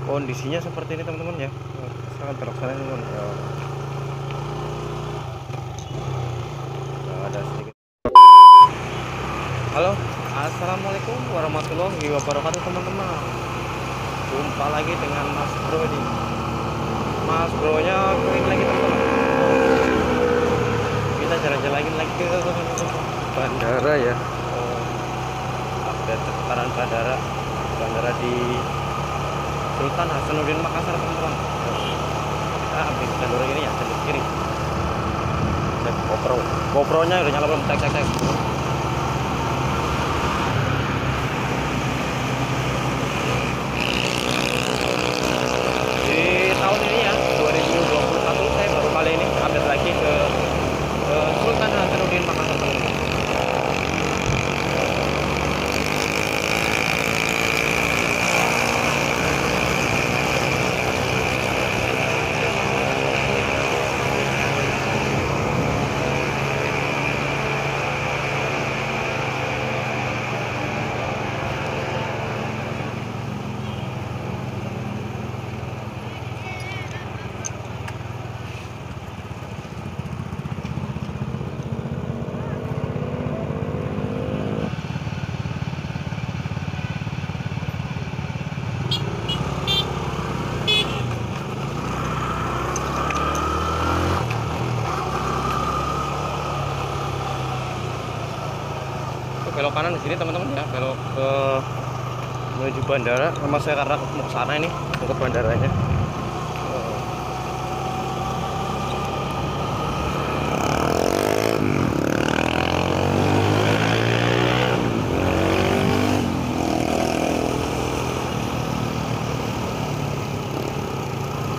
kondisinya seperti ini teman-teman ya. Sangat belok sana teman-teman ya. Ada sedikit. Halo, assalamualaikum warahmatullahi wabarakatuh teman-teman. Jumpa lagi dengan Mas Bro ini. Mas Bro nya kering lagi teman-teman. Kita jalan-jalan lagi ke bandara ya. Update seputaran bandara di Sultan Hasanuddin Makassar teman-teman. Kita update jalur ini ya, jalur kiri. Cek GoPro nya udah nyala belum? Cek. Di tahun ini ya 2021 saya baru kali ini update lagi ke Sultan Hasanuddin Makassar teman-teman. Belok kanan di sini teman-teman ya, belok ke menuju bandara. Sama saya karena mau ke sana ini, mau ke bandaranya.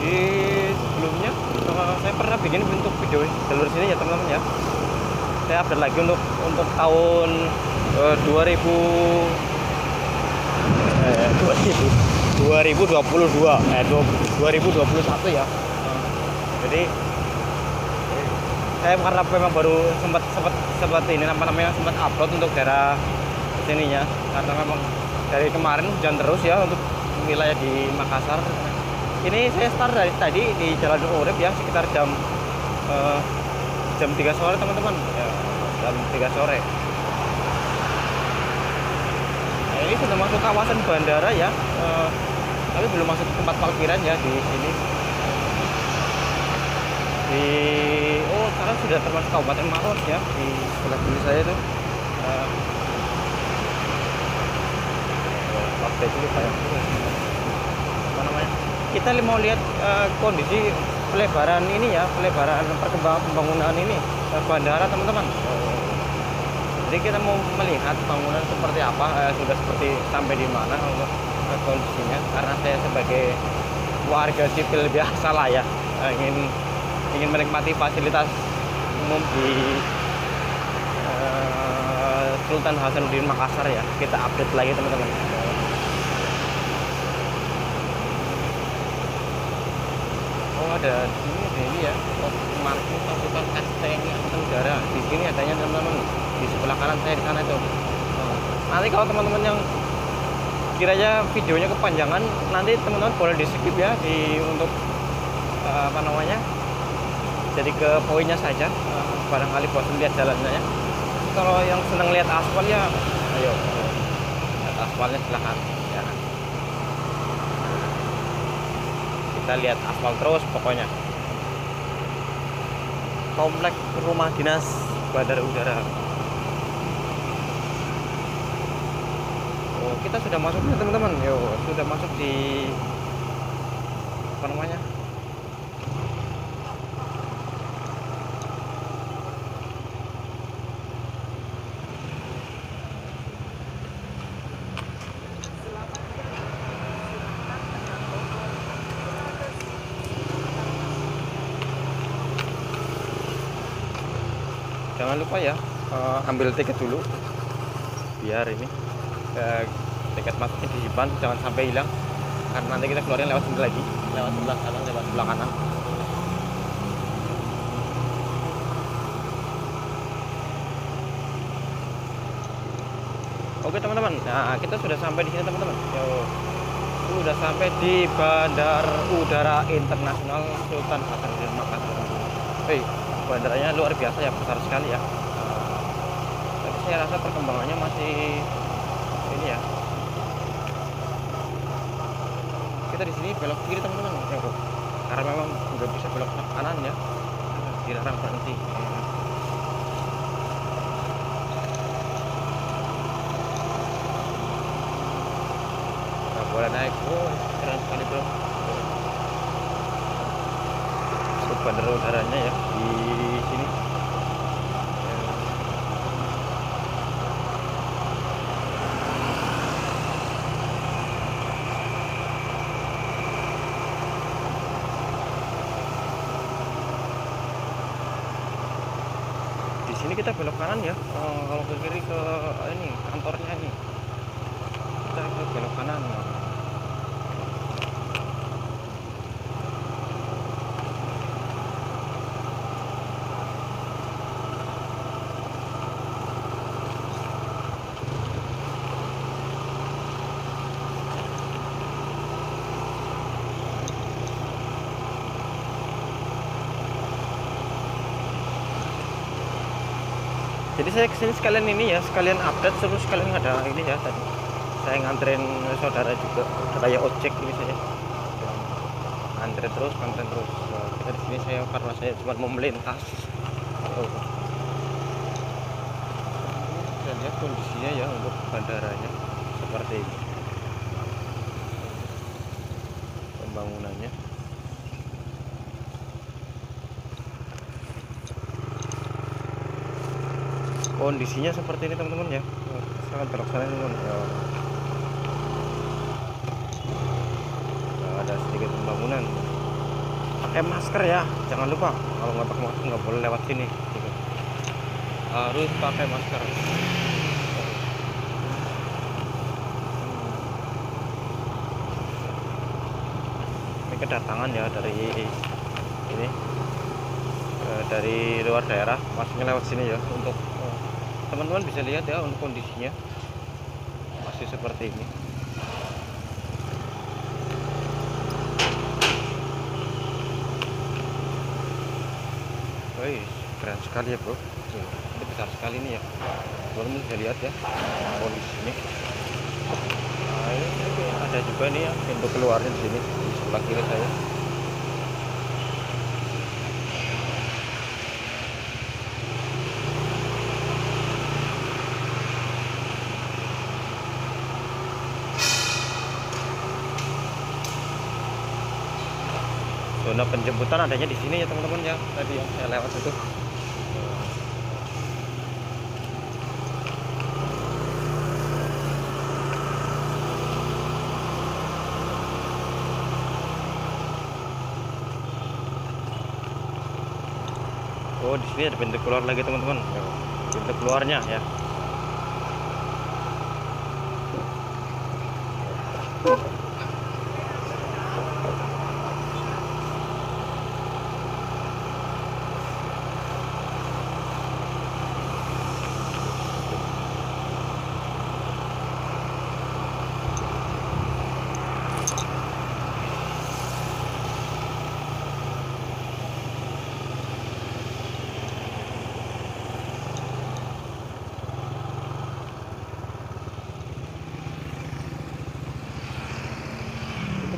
Di sebelumnya saya pernah bikin bentuk video jalur sini ya teman-teman ya. Saya update lagi untuk tahun 2022 2021 ya. Jadi saya karena memang baru sempat ini sempat upload untuk daerah sininya, karena memang dari kemarin hujan terus ya untuk wilayah di Makassar. Ini saya start dari tadi di Jalan Urip ya, sekitar jam 3 sore teman-teman ya, jam 3 sore. Nah, ini sudah masuk kawasan bandara ya, tapi belum masuk tempat parkiran ya di sini. Sekarang sudah termasuk Kabupaten Maros ya, di sebelah kiri saya itu. Update dulu kayak apa namanya? Kita mau lihat kondisi pelebaran ini ya, pelebaran perkembangan pembangunan ini bandara teman-teman. Jadi kita mau melihat bangunan seperti apa, sudah seperti sampai di mana untuk kondisinya. Karena saya sebagai warga sipil biasa lah ya, ingin menikmati fasilitas umum di Sultan Hasanuddin Makassar ya. Kita update lagi teman-teman. Ada ini ya, market pasukan TNI Angkatan Udara. Di sini adanya teman-teman, di sebelah kanan saya di sana itu. Nanti kalau teman-teman yang kiranya videonya kepanjangan, nanti teman-teman boleh di skip ya untuk apa namanya, jadi ke poinnya saja. Barangkali bosan lihat jalannya ya. Kalau yang senang lihat aspal ya, ayo lihat aspalnya silahkan ya. Kita lihat aspal terus pokoknya. Komplek rumah dinas Bandara Udara. Kita sudah masuk nih teman-teman. Sudah masuk di apa namanya? Jangan lupa ya, ambil tiket dulu biar ini tiket masuknya disimpan, jangan sampai hilang, karena nanti kita keluarin lewat sini lagi, lewat sebelah kanan, lewat sebelah kanan. Oke teman-teman, nah kita sudah sampai di sini teman-teman. sudah sampai di Bandara Udara Internasional Sultan Hasanuddin Makassar. Bandaranya luar biasa ya, besar sekali ya. Tapi saya rasa perkembangannya masih ini ya. Kita di sini belok kiri teman-teman, karena memang nggak bisa belok ke kanan ya, dilarang berhenti. Nggak boleh naik. Keren sekali bro. Bandara udaranya ya di sini. Di sini kita belok kanan ya. Kalau ke kiri ke ini kantornya ini. Kita belok kanan. Jadi saya kesini sekalian ini ya, sekalian update, terus sekalian ada ini ya tadi. Saya nganterin saudara juga, kayak ojek ini saya. Antri terus, konten terus. Kita di sini saya karena saya cuma mau melintas. Kita lihat kondisinya ya untuk bandaranya seperti ini. Pembangunannya. Kondisinya seperti ini teman-teman ya, sangat terlaksana teman-teman. Ada sedikit pembangunan. Pakai masker ya, jangan lupa. Kalau nggak pakai masker nggak boleh lewat sini. Harus pakai masker. Ini kedatangan ya dari ini, dari luar daerah, masuknya lewat sini ya. Untuk teman-teman bisa lihat ya untuk kondisinya masih seperti ini. Keren sekali ya bro. Ini besar sekali nih ya, teman-teman bisa lihat ya kondisinya. Nah, ini ada juga nih ya pintu keluarnya di sini di sebelah kiri saya. Zona penjemputan adanya di sini ya teman-teman ya, tadi yang saya lewat itu. Oh, di sini ada pintu keluar lagi teman-teman. Pintu keluarnya ya.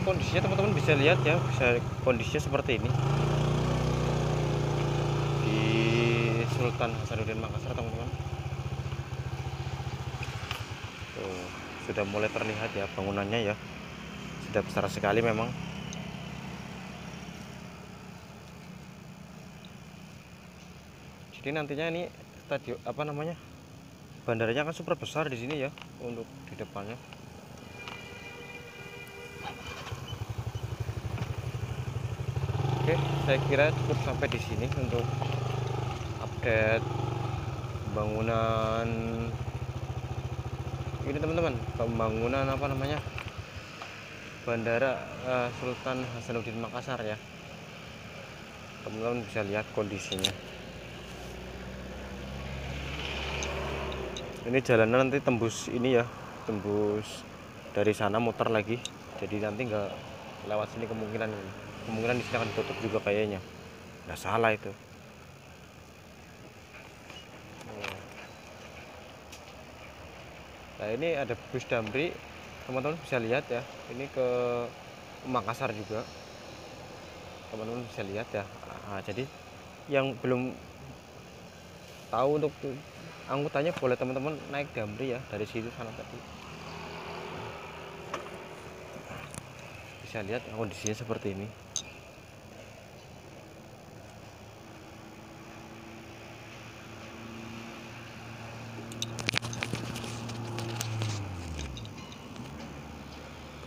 Kondisinya teman-teman bisa lihat ya, bisa kondisinya seperti ini di Sultan Hasanuddin Makassar teman-teman. Sudah mulai terlihat ya bangunannya ya, sudah besar sekali memang. Jadi nantinya ini stadion apa namanya, bandaranya akan super besar di sini ya untuk di depannya. Oke, saya kira cukup sampai di sini untuk update pembangunan ini teman-teman. Pembangunan apa namanya, Bandara Sultan Hasanuddin Makassar ya. Teman-teman bisa lihat kondisinya. Ini jalanan nanti tembus ini ya, tembus dari sana muter lagi Jadi nanti nggak lewat sini, kemungkinan di sini akan ditutup juga kayaknya. Nggak salah itu. Nah ini ada bus Damri, teman-teman bisa lihat ya. Ini ke Makassar juga, teman-teman bisa lihat ya. Nah, jadi yang belum tahu untuk angkutannya boleh teman-teman naik Damri ya, dari situ sana tadi. Bisa lihat kondisinya seperti ini.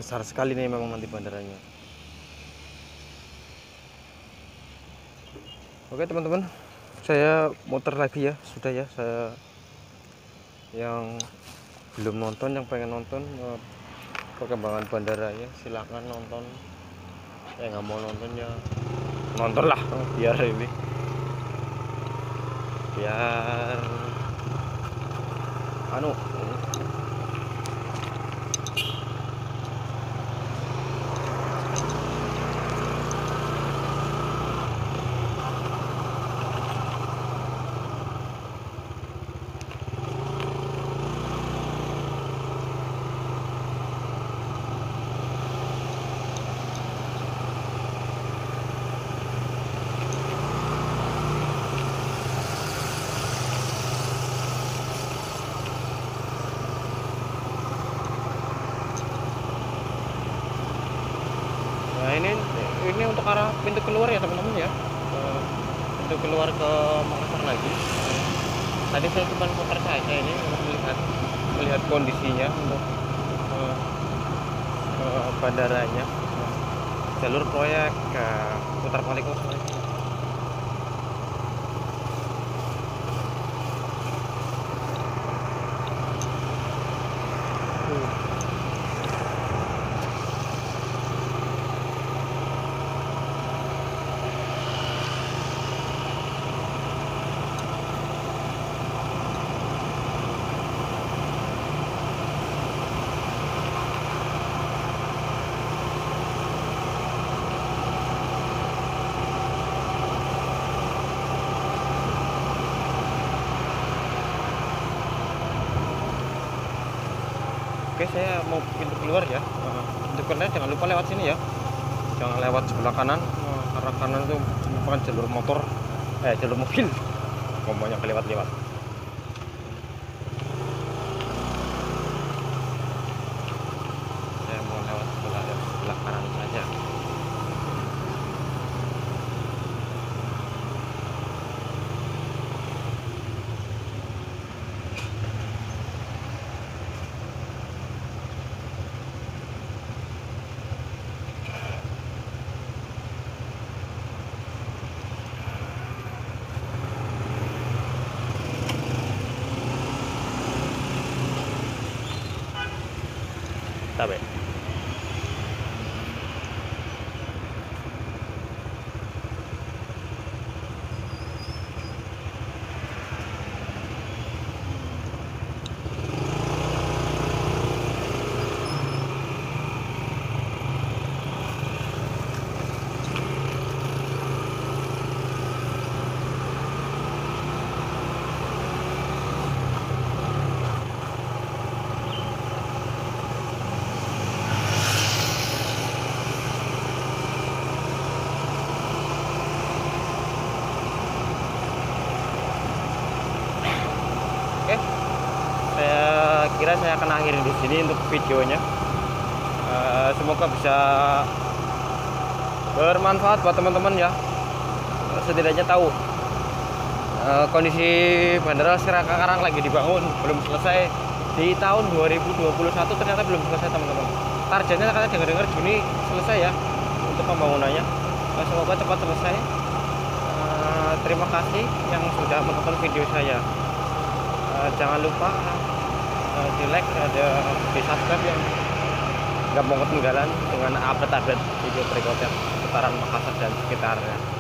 Besar sekali nih memang nanti bandaranya. Oke teman-teman, saya muter lagi ya, sudah ya. Saya yang belum nonton, yang pengen nonton perkembangan bandara ya, silahkan nonton. Saya nggak mau nonton ya nonton lah, biar ini, biar anu. Nah ini untuk arah pintu keluar ya teman-teman ya, pintu keluar ke Makassar lagi. Tadi saya cuma putar saja ini untuk melihat kondisinya untuk bandaranya, jalur proyek putar balik kosong. Oke, saya mau pintu keluar ya. Pintu keluar jangan lupa lewat sini ya, jangan lewat sebelah kanan, karena kanan itu merupakan jalur motor, jalur mobil, ngomongnya kelewat-lewat. Saya mau lewat sebelah kanan saja. Tabe. Oke, saya kira saya akan akhiri di sini untuk videonya. Semoga bisa bermanfaat buat teman-teman ya. Setidaknya tahu kondisi Bandara Sekarang lagi dibangun, belum selesai. Di tahun 2021 ternyata belum selesai teman-teman. Targetnya katanya dengar-dengar Juni selesai ya untuk pembangunannya. Semoga cepat selesai. Terima kasih yang sudah menonton video saya. Jangan lupa di like, di subscribe yang nggak mau ketinggalan dengan update-update video berikutnya seputaran Makassar dan sekitarnya.